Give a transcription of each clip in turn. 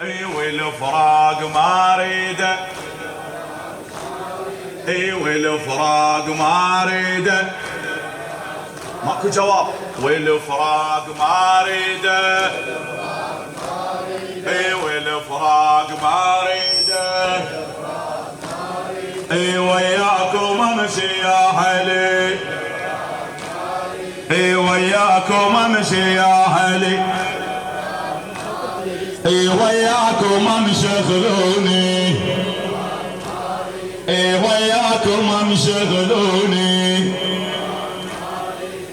اي والفراق ما اريده، اي والفراق ما اريده، ماكو جواب. والفراق ما اريده، اي والفراق ما اريده، اي وياكم امشي يا اهلي، اي وياكم امشي يا اهلي، اي وياكم امشي خذوني، اي وياكم امشي خذوني،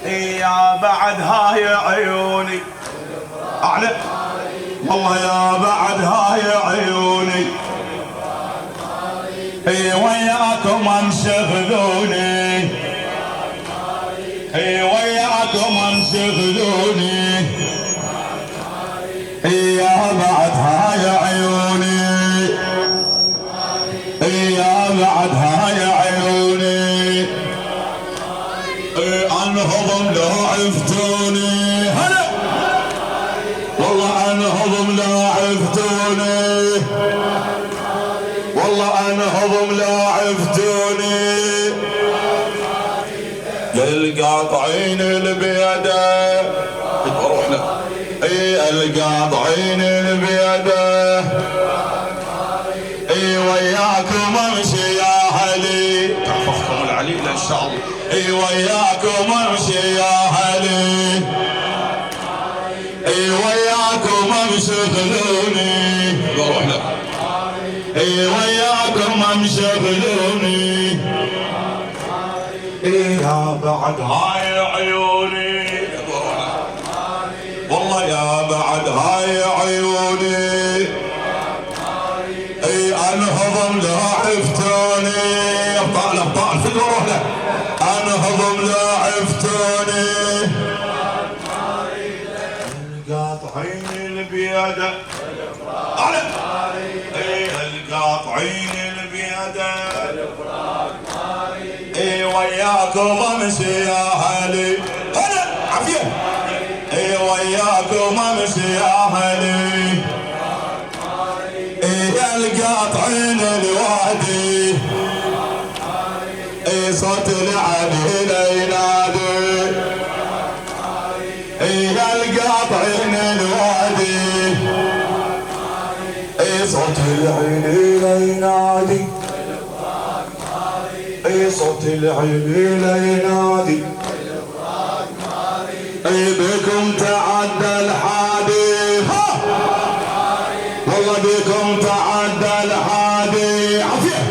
اي يا بعد هاي عيوني اعلى، والله يا بعد هاي عيوني، اي وياكم امشي خذوني، اي وياكم امشي خذوني، اي يا بعد هاي عيوني، اي يا بعد هاي عيوني، اي انهضم لو عفتوني، هلا والله انهضم لو عفتوني، والله انهضم لو عفتوني، للقاطعين البيده روح له، اي القاطعين البيده، اي وياكم امشي يا اهلي، تحفظكم العليل ان شاء الله، اي وياكم امشي يا اهلي، اي وياكم امشي خذوني، بروح له، اي وياكم امشي خذوني، اي يا بعد هاي عيوني، والله يا بعد هاي عيوني، اي انهضم لا عفتوني، ابطال ابطال في روح له، انهضم لا عفتوني، القاطعين البيده على، اي القاطعين البيده، اي وياكم امشي يا اهلي، هلا عافيه، اي وياكم امشي يا اهلي، اي القاطعين الوادي، اي صوت العليل ينادي، اي القاطعين الوادي، اي صوت العليل ينادي، اي صوت العليل ينادي، اي بكم تعدى الحادي، والله بكم تعدى الحادي، عافيه،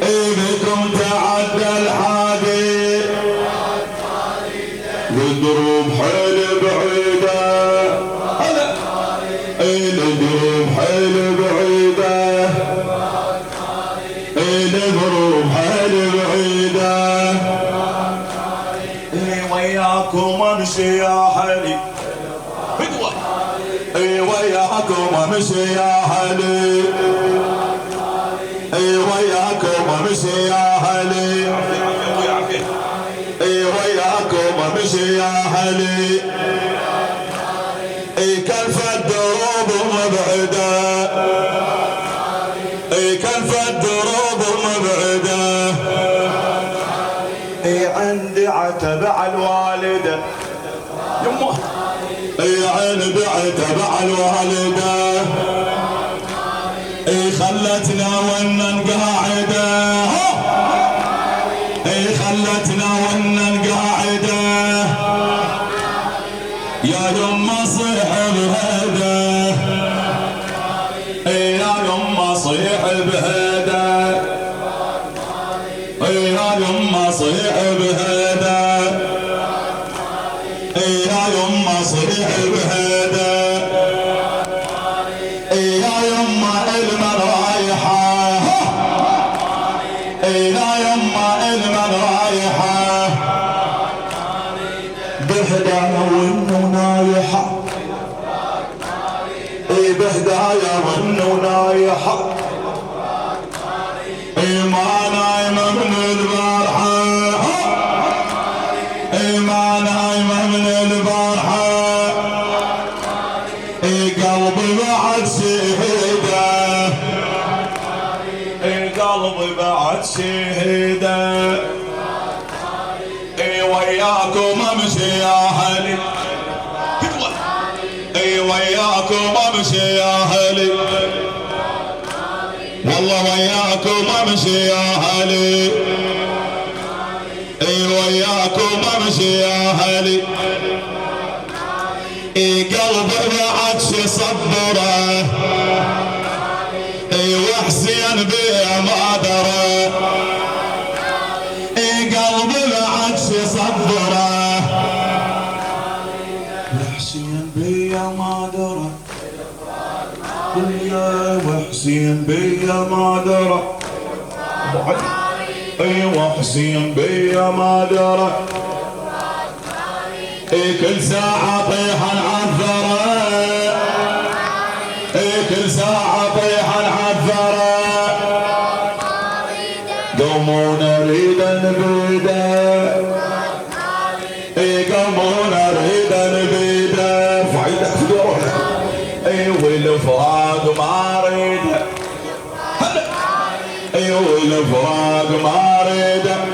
اي بكم تعدى الحادي، للدروب حيل بعيده، هلا، اي للدروب حيل بعيده، اي للدروب حيل بعيده، اي وياكم امشي يا اهلي، بدوه، اي وياكم امشي يا اهلي، اي وياكم امشي يا اهلي، اي وياكم امشي يا اهلي، اي كلف الدروب مبعده، اي كلف الدروب مبعده، اي عندي عتب على الوالده، يمه، اي عندي عتب على الوالده، اي خلتنا ونن قاعده، اي خلتنا ونن قاعده، يا يما صيح بهده، اي يا يما صيح بهده، اي يا يما صيح بهده، اي يا يما صيح بهده، اي يا يما المن رايحه، اي يا يما المن رايحه، بهدايا وانه نايحه، اي بهدايا وانه نايحه، اي ما نايمه من البارحه، اي ما نايمه من البارحه، اي قلبي بعد بعد شهيده قلبي بعد شهيده وياكم امشي يا اهلي وياكم امشي يا اهلي والله وياكم امشي يا اهلي وياكم امشي يا اهلي قلبي بعد شي صبره وحسين بيه ما درى قلبي بعد شي صبره وحسين بيه ما درى يا وحسين بيه ما درى وحسين بيه ما درى كل ساعة طيح العذرة كل ساعة طيح العذرة قوموا نريد نبيده قوموا نريد نبيده فعيدك في روحك والفراق ما اريده والفراق ما اريده